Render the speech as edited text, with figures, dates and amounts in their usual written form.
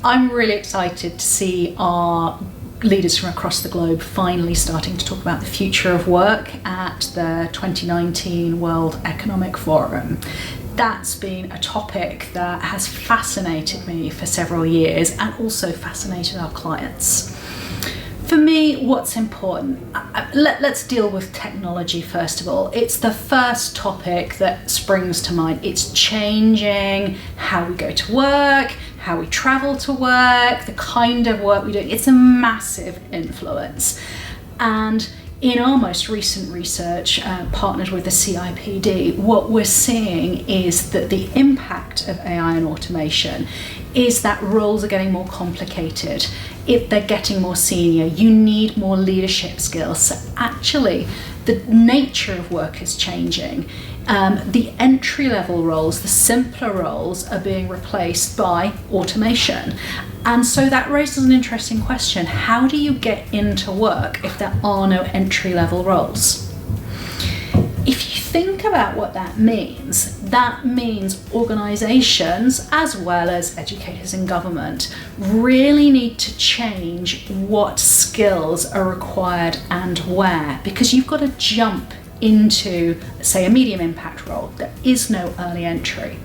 I'm really excited to see our leaders from across the globe finally starting to talk about the future of work at the 2019 World Economic Forum. That's been a topic that has fascinated me for several years and also fascinated our clients. For me, what's important? Let's deal with technology first of all. It's the first topic that springs to mind. It's changing how we go to work, how we travel to work, the kind of work we do. It's a massive influence. And in our most recent research, partnered with the CIPD, what we're seeing is that the impact of AI and automation is that roles are getting more complicated. If they're getting more senior, you need more leadership skills. So actually, the nature of work is changing. The entry-level roles, the simpler roles, are being replaced by automation. And so that raises an interesting question. How do you get into work if there are no entry-level roles? If you think about what that means organisations, as well as educators in government, really need to change what skills are required and where, because you've got to jump into, say, a medium impact role. There is no early entry.